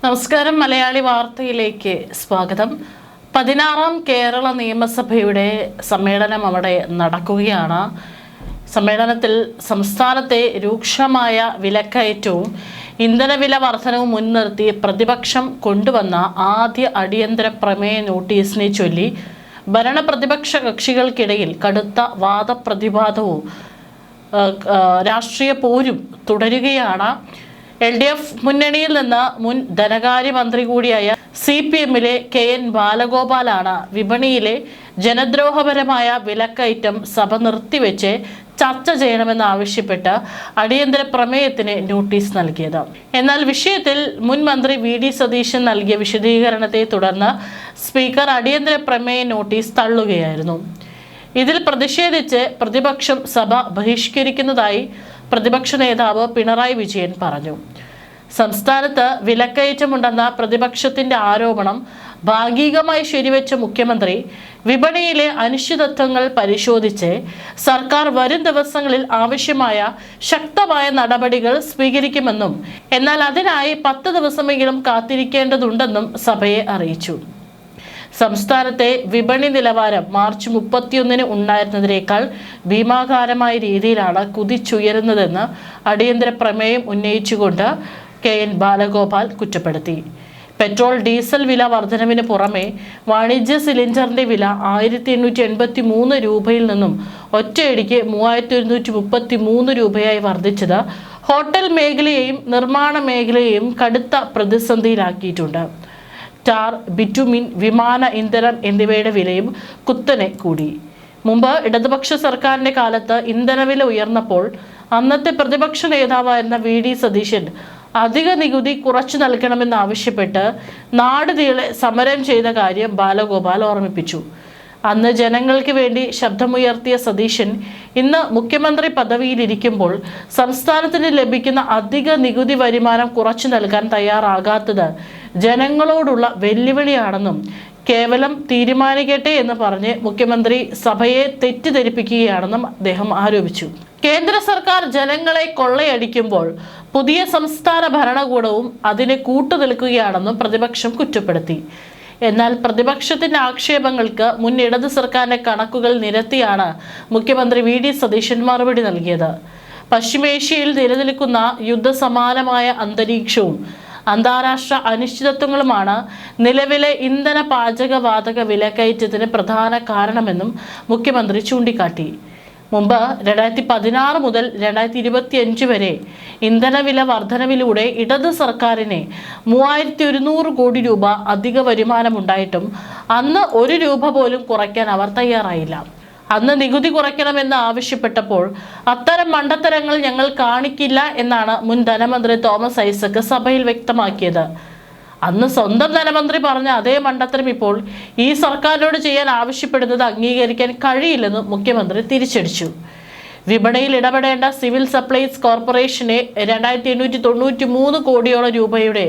നമസ്കാരം. മലയാളി വാർത്തയിലേക്ക് സ്വാഗതം. 16ാം കേരള നിയമസഭയുടെ സമ്മേളനം അവിടെ നടക്കുകയാണ്. സമ്മേളനത്തിൽ സംസ്ഥാനത്തെ രൂക്ഷമായ വിലക്കയറ്റവും ഇന്ധനവില വർധനവും മുൻനിർത്തി പ്രതിപക്ഷം കൊണ്ടുവന്ന ആദ്യ അടിയന്തര പ്രമേയ നോട്ടീസിനെ ചൊല്ലി ഭരണപ്രതിപക്ഷ കക്ഷികൾക്കിടയിൽ കടുത്ത വാദപ്രതിവാദവും രാഷ്ട്രീയ പോരും തുടരുകയാണ്. LDF മുന്നണിയിൽ നിന്ന് മുൻ ധനകാര്യമന്ത്രി കൂടിയായ CPMലെ KN ബാലഗോപാലാണ് വിപണിയിലെ ജനദ്രോഹപരമായ വിലക്കയറ്റം സഭ നിർത്തിവെച്ച് ചർച്ച ചെയ്യണമെന്നാവശ്യപ്പെട്ട് അടിയന്തര പ്രമേയത്തിന് നോട്ടീസ് നൽകിയത്. എന്നാൽ വിഷയത്തിൽ മുൻ മന്ത്രി VD സതീശൻ നൽകിയ വിശദീകരണത്തെ തുടർന്ന് സ്പീക്കർ അടിയന്തര പ്രമേയ നോട്ടീസ് തള്ളുകയായിരുന്നു. ഇതിൽ പ്രതിഷേധിച്ച് പ്രതിപക്ഷം സഭ ബഹിഷ്കരിക്കുന്നതായി പ്രതിപക്ഷ നേതാവ് പിണറായി വിജയൻ പറഞ്ഞു. സംസ്ഥാനത്ത് വിലക്കയറ്റമുണ്ടെന്ന പ്രതിപക്ഷത്തിന്റെ ആരോപണം ഭാഗികമായി ശരിവെച്ച മുഖ്യമന്ത്രി വിപണിയിലെ അനിശ്ചിതത്വങ്ങൾ പരിശോധിച്ച് സർക്കാർ വരും ദിവസങ്ങളിൽ ആവശ്യമായ ശക്തമായ നടപടികൾ സ്വീകരിക്കുമെന്നും എന്നാൽ അതിനായി 10 ദിവസമെങ്കിലും കാത്തിരിക്കേണ്ടതുണ്ടെന്നും സഭയെ അറിയിച്ചു. സംസ്ഥാനത്തെ വിപണി നിലവാരം മാർച്ച് 31 ഉണ്ടായിരുന്നതിനേക്കാൾ ഭീമാകാരമായ രീതിയിലാണ് കുതിച്ചുയരുന്നതെന്ന് അടിയന്തര പ്രമേയം ഉന്നയിച്ചുകൊണ്ട് KN ബാലഗോപാൽ കുറ്റപ്പെടുത്തി. പെട്രോൾ ഡീസൽ വില വർധനവിന് പുറമെ വാണിജ്യ സിലിണ്ടറിന്റെ വില 1883 രൂപയിൽ നിന്നും ഒറ്റയടിക്ക് 3133 രൂപയായി വർദ്ധിച്ചത് ഹോട്ടൽ മേഖലയെയും നിർമ്മാണ മേഖലയെയും കടുത്ത പ്രതിസന്ധിയിലാക്കിയിട്ടുണ്ട്. ടാർ, ബിറ്റുമിൻ, വിമാന ഇന്ധനം എന്നിവയുടെ വിലയും കുത്തനെ കൂടി. മുമ്പ് ഇടതുപക്ഷ സർക്കാരിന്റെ കാലത്ത് ഇന്ധനവില ഉയർന്നപ്പോൾ അന്നത്തെ പ്രതിപക്ഷ നേതാവായിരുന്ന VD സതീശൻ അധിക നികുതി കുറച്ചു നൽകണമെന്നാവശ്യപ്പെട്ട് നാടുനീളെ സമരം ചെയ്ത കാര്യം ബാലഗോപാൽ ഓർമ്മിപ്പിച്ചു. അന്ന് ജനങ്ങൾക്ക് വേണ്ടി ശബ്ദമുയർത്തിയ സതീശൻ ഇന്ന് മുഖ്യമന്ത്രി പദവിയിലിരിക്കുമ്പോൾ സംസ്ഥാനത്തിന് ലഭിക്കുന്ന അധിക നികുതി വരുമാനം കുറച്ചു നൽകാൻ തയ്യാറാകാത്തത് ജനങ്ങളോടുള്ള വെല്ലുവിളിയാണെന്നും കേവലം തീരുമാനിക്കട്ടെ എന്ന് പറഞ്ഞ് മുഖ്യമന്ത്രി സഭയെ തെറ്റിദ്ധരിപ്പിക്കുകയാണെന്നും അദ്ദേഹം ആരോപിച്ചു. കേന്ദ്ര സർക്കാർ ജനങ്ങളെ കൊള്ളയടിക്കുമ്പോൾ പുതിയ സംസ്ഥാന ഭരണകൂടവും അതിനെ കൂട്ടുനിൽക്കുകയാണെന്നും പ്രതിപക്ഷം കുറ്റപ്പെടുത്തി. എന്നാൽ പ്രതിപക്ഷത്തിന്റെ ആക്ഷേപങ്ങൾക്ക് മുൻ ഇടത് സർക്കാരിന്റെ കണക്കുകൾ നിരത്തിയാണ് മുഖ്യമന്ത്രി VD സതീശൻ മറുപടി നൽകിയത്. പശ്ചിമേഷ്യയിൽ നിലനിൽക്കുന്ന യുദ്ധസമാനമായ അന്തരീക്ഷവും അന്താരാഷ്ട്ര അനിശ്ചിതത്വങ്ങളുമാണ് നിലവിലെ ഇന്ധന പാചകവാതക വിലക്കയറ്റത്തിന് പ്രധാന കാരണമെന്നും മുഖ്യമന്ത്രി ചൂണ്ടിക്കാട്ടി. മുമ്പ് 2016 മുതൽ 2025 വരെ ഇന്ധനവില വർധനവിലൂടെ ഇടത് സർക്കാരിന് 3100 കോടി രൂപ അധിക വരുമാനമുണ്ടായിട്ടും അന്ന് 1 രൂപ പോലും കുറയ്ക്കാൻ അവർ തയ്യാറായില്ല. അന്ന് നികുതി കുറയ്ക്കണമെന്ന് ആവശ്യപ്പെട്ടപ്പോൾ അത്തരം മണ്ടത്തരങ്ങൾ ഞങ്ങൾ കാണിക്കില്ല എന്നാണ് മുൻ ധനമന്ത്രി തോമസ് ഐസക് സഭയിൽ വ്യക്തമാക്കിയത്. അന്ന് സ്വന്തം ധനമന്ത്രി പറഞ്ഞ അതേ മണ്ടത്തരം ഇപ്പോൾ ഈ സർക്കാരിനോട് ചെയ്യാൻ ആവശ്യപ്പെടുന്നത് അംഗീകരിക്കാൻ കഴിയില്ലെന്ന് മുഖ്യമന്ത്രി തിരിച്ചടിച്ചു. വിപണിയിൽ ഇടപെടേണ്ട സിവിൽ സപ്ലൈസ് കോർപ്പറേഷനെ 2893 കോടിയോളം രൂപയുടെ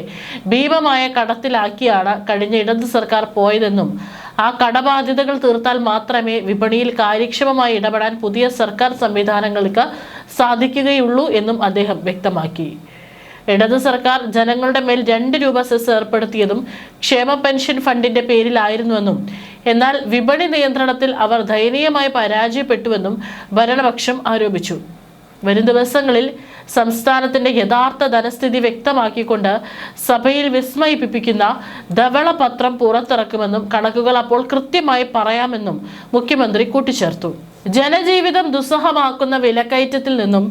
ഭീമമായ കടത്തിലാക്കിയാണ് കഴിഞ്ഞ ഇടത് സർക്കാർ പോയതെന്നും ആ കടബാധ്യതകൾ തീർത്താൽ മാത്രമേ വിപണിയിൽ കാര്യക്ഷമമായി ഇടപെടാൻ പുതിയ സർക്കാർ സംവിധാനങ്ങൾക്ക് സാധിക്കുകയുള്ളൂ എന്നും അദ്ദേഹം വ്യക്തമാക്കി. ഇടത് സർക്കാർ ജനങ്ങളുടെ മേൽ 2 രൂപ സെസ് ഏർപ്പെടുത്തിയതും ക്ഷേമ പെൻഷൻ ഫണ്ടിന്റെ പേരിലായിരുന്നുവെന്നും എന്നാൽ വിപണി നിയന്ത്രണത്തിൽ അവർ ദയനീയമായി പരാജയപ്പെട്ടുവെന്നും ഭരണപക്ഷം ആരോപിച്ചു. വരും ദിവസങ്ങളിൽ സംസ്ഥാനത്തിന്റെ യഥാർത്ഥ ധനസ്ഥിതി വ്യക്തമാക്കിക്കൊണ്ട് സഭയിൽ വിസ്മയിപ്പിക്കുന്ന ധവളപത്രം പുറത്തിറക്കുമെന്നും കണക്കുകൾ അപ്പോൾ കൃത്യമായി പറയാമെന്നും മുഖ്യമന്ത്രി കൂട്ടിച്ചേർത്തു. ജനജീവിതം ദുസ്സഹമാക്കുന്ന വിലക്കയറ്റത്തിൽ നിന്നും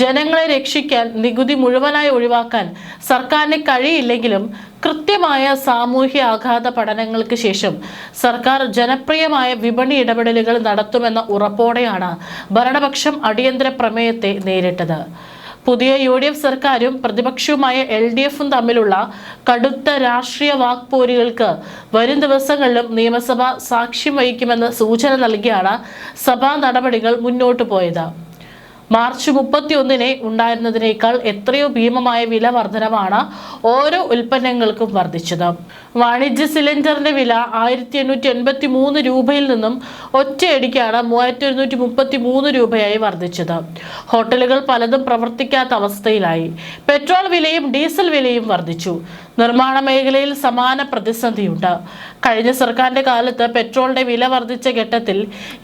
ജനങ്ങളെ രക്ഷിക്കാൻ നികുതി മുഴുവനായി ഒഴിവാക്കാൻ സർക്കാരിന് കഴിയില്ലെങ്കിലും കൃത്യമായ സാമൂഹ്യ ആഘാത പഠനങ്ങൾക്ക് ശേഷം സർക്കാർ ജനപ്രിയമായ വിപണി ഇടപെടലുകൾ നടത്തുമെന്ന ഉറപ്പോടെയാണ് ഭരണപക്ഷം അടിയന്തര പ്രമേയത്തെ നേരിട്ടത്. പുതിയ UDF സർക്കാരും പ്രതിപക്ഷവുമായ LDFും തമ്മിലുള്ള കടുത്ത രാഷ്ട്രീയ വാക്പോരുകൾക്ക് വരും ദിവസങ്ങളിലും നിയമസഭ സാക്ഷ്യം വഹിക്കുമെന്ന് സൂചന നൽകിയാണ് സഭാ നടപടികൾ മുന്നോട്ടു പോയത്. മാർച്ച് 31 ഉണ്ടായിരുന്നതിനേക്കാൾ എത്രയോ ഭീമമായ വില വർധനമാണ് ഓരോ ഉൽപ്പന്നങ്ങൾക്കും വർദ്ധിച്ചത്. വാണിജ്യ സിലിണ്ടറിന്റെ വില 1883 രൂപയിൽ നിന്നും ഒറ്റയടിക്കാണ് 3133 രൂപയായി വർദ്ധിച്ചത്. ഹോട്ടലുകൾ പലതും പ്രവർത്തിക്കാത്ത അവസ്ഥയിലായി. പെട്രോൾ വിലയും ഡീസൽ വിലയും വർദ്ധിച്ചു. നിർമ്മാണ മേഖലയിൽ സമാന പ്രതിസന്ധിയുണ്ട്. കഴിഞ്ഞ സർക്കാരിന്റെ കാലത്ത് പെട്രോളിന്റെ വില വർദ്ധിച്ച ഘട്ടത്തിൽ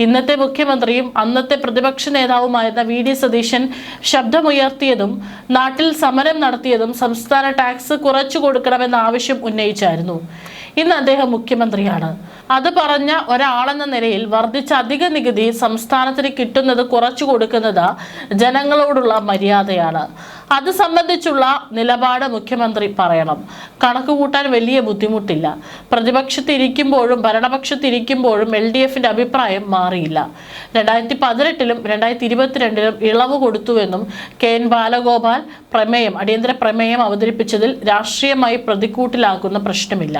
ഇന്നത്തെ മുഖ്യമന്ത്രിയും അന്നത്തെ പ്രതിപക്ഷ നേതാവുമായിരുന്ന വി.ഡി. സതീശൻ ശബ്ദമുയർത്തിയതും നാട്ടിൽ സമരം നടത്തിയതും സംസ്ഥാന ടാക്സ് കുറച്ചു കൊടുക്കണമെന്ന ആവശ്യം ഉന്നയിച്ചായിരുന്നു. ഇന്ന് അദ്ദേഹം മുഖ്യമന്ത്രിയാണ്. അത് പറഞ്ഞ ഒരാളെന്ന നിലയിൽ വർദ്ധിച്ച അധിക നികുതി സംസ്ഥാനത്തിന് കിട്ടുന്നത് കുറച്ചു കൊടുക്കുന്നത് ജനങ്ങളോടുള്ള മര്യാദയാണ്. അത് സംബന്ധിച്ചുള്ള നിലപാട് മുഖ്യമന്ത്രി പറയണം. കണക്ക് കൂട്ടാൻ വലിയ ബുദ്ധിമുട്ടില്ല. പ്രതിപക്ഷത്തിരിക്കുമ്പോഴും ഭരണപക്ഷത്തിരിക്കുമ്പോഴും LDFന്റെ അഭിപ്രായം മാറിയില്ല. 2018-ലും 2022-ലും ഇളവ് കൊടുത്തുവെന്നും KN ബാലഗോപാൽ അടിയന്തര പ്രമേയം അവതരിപ്പിച്ചതിൽ രാഷ്ട്രീയമായി പ്രതിക്കൂട്ടിലാക്കുന്ന പ്രശ്നമില്ല.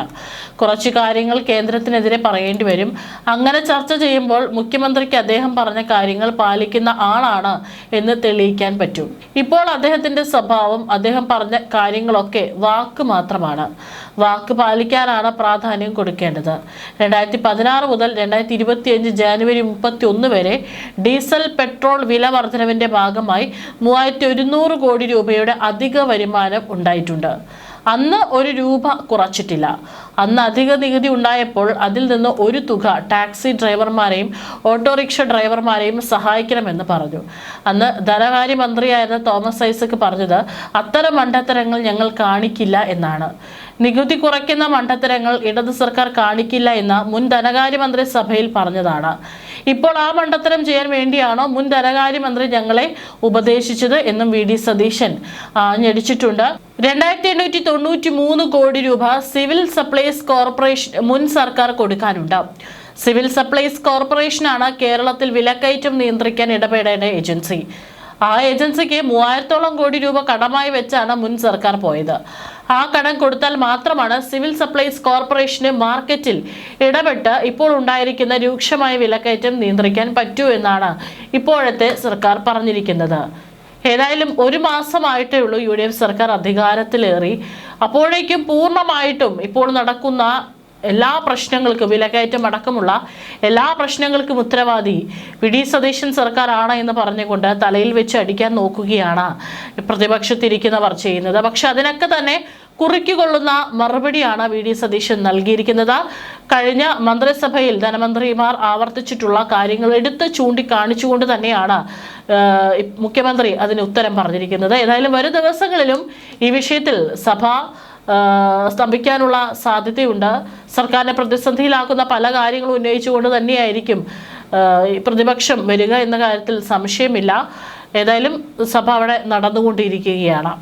കുറച്ചു കാര്യങ്ങൾ കേന്ദ്രത്തിനെതിരെ പറയേണ്ടി വരും. അങ്ങനെ ചർച്ച ചെയ്യുമ്പോൾ മുഖ്യമന്ത്രിക്ക് അദ്ദേഹം പറഞ്ഞ കാര്യങ്ങൾ പാലിക്കുന്ന ആളാണ് എന്ന് തെളിയിക്കാൻ പറ്റും. ഇപ്പോൾ അദ്ദേഹത്തിന്റെ സ്വഭാവം, അദ്ദേഹം പറഞ്ഞ കാര്യങ്ങളൊക്കെ വാക്ക് മാത്രമാണ്. വാക്ക് പാലിക്കാനാണ് പ്രാധാന്യം കൊടുക്കേണ്ടത്. 2016 മുതൽ 2025 ജനുവരി 31 വരെ ഡീസൽ പെട്രോൾ വില വർധനവിന്റെ ഭാഗമായി 3100 കോടി രൂപയുടെ അധിക വരുമാനം ഉണ്ടായിട്ടുണ്ട്. അന്ന് ഒരു രൂപ കുറച്ചിട്ടില്ല. അന്ന് അധിക നികുതി ഉണ്ടായപ്പോൾ അതിൽ നിന്ന് ഒരു തുക ടാക്സി ഡ്രൈവർമാരെയും ഓട്ടോറിക്ഷ ഡ്രൈവർമാരെയും സഹായിക്കണമെന്ന് പറഞ്ഞു. അന്ന് ധനകാര്യമന്ത്രിയായിരുന്ന തോമസ് ഐസക് പറഞ്ഞത് അത്തരം മണ്ടത്തരങ്ങൾ ഞങ്ങൾ കാണിക്കില്ല എന്നാണ്. നികുതി കുറയ്ക്കുന്ന മണ്ടത്തരങ്ങൾ ഇടത് സർക്കാർ കാണിക്കില്ല എന്ന മുൻ ധനകാര്യമന്ത്രി സഭയിൽ പറഞ്ഞതാണ്. ഇപ്പോൾ ആ മണ്ടത്തരം ചെയ്യാൻ വേണ്ടിയാണോ മുൻ ധനകാര്യമന്ത്രി ഞങ്ങളെ ഉപദേശിച്ചത് എന്നും വി.ഡി. സതീശൻ ഞെടിച്ചിട്ടുണ്ട്. 2893 കോടി രൂപ സിവിൽ സപ്ലൈസ് കോർപ്പറേഷൻ മുൻ സർക്കാർ കൊടുക്കാനുണ്ട്. സിവിൽ സപ്ലൈസ് കോർപ്പറേഷനാണ് കേരളത്തിൽ വിലക്കയറ്റം നിയന്ത്രിക്കാൻ ഇടപെടേണ്ട ഏജൻസി. ആ ഏജൻസിക്ക് 3000-ഓളം കോടി രൂപ കടമായി വെച്ചാണ് മുൻ സർക്കാർ പോയത്. ആ കടം കൊടുത്താൽ മാത്രമാണ് സിവിൽ സപ്ലൈസ് കോർപ്പറേഷന് മാർക്കറ്റിൽ ഇടപെട്ട് ഇപ്പോൾ ഉണ്ടായിരിക്കുന്ന രൂക്ഷമായ വിലക്കയറ്റം നിയന്ത്രിക്കാൻ പറ്റൂ എന്നാണ് ഇപ്പോഴത്തെ സർക്കാർ പറഞ്ഞിരിക്കുന്നത്. ഏതായാലും 1 മാസമായിട്ടേ ഉള്ളൂ UDF സർക്കാർ അധികാരത്തിലേറി. അപ്പോഴേക്കും പൂർണ്ണമായിട്ടും ഇപ്പോൾ നടക്കുന്ന എല്ലാ പ്രശ്നങ്ങൾക്കും, വിലക്കയറ്റം അടക്കമുള്ള എല്ലാ പ്രശ്നങ്ങൾക്കും ഉത്തരവാദി വി.ഡി. സതീശൻ സർക്കാരാണ് എന്ന് പറഞ്ഞുകൊണ്ട് തലയിൽ വെച്ച് അടിക്കാൻ നോക്കുകയാണ് പ്രതിപക്ഷത്തിരിക്കുന്നവർ ചെയ്യുന്നത്. പക്ഷെ അതിനൊക്കെ തന്നെ കുറിക്കുകൊള്ളുന്ന മറുപടിയാണ് വി.ഡി. സതീശൻ നൽകിയിരിക്കുന്നത്. കഴിഞ്ഞ മന്ത്രിസഭയിൽ ധനമന്ത്രിമാർ ആവർത്തിച്ചിട്ടുള്ള കാര്യങ്ങൾ എടുത്ത് ചൂണ്ടിക്കാണിച്ചുകൊണ്ട് തന്നെയാണ് മുഖ്യമന്ത്രി അതിന് ഉത്തരം പറഞ്ഞിരിക്കുന്നത്. ഏതായാലും വരും ദിവസങ്ങളിലും ഈ വിഷയത്തിൽ സഭ സ്തംഭിക്കാനുള്ള സാധ്യതയുണ്ട്. സർക്കാരിനെ പ്രതിസന്ധിയിലാക്കുന്ന പല കാര്യങ്ങളും ഉന്നയിച്ചുകൊണ്ട് തന്നെയായിരിക്കും പ്രതിപക്ഷം വരിക എന്ന കാര്യത്തിൽ സംശയമില്ല. ഏതായാലും സഭ അവിടെ നടന്നുകൊണ്ടിരിക്കുകയാണ്.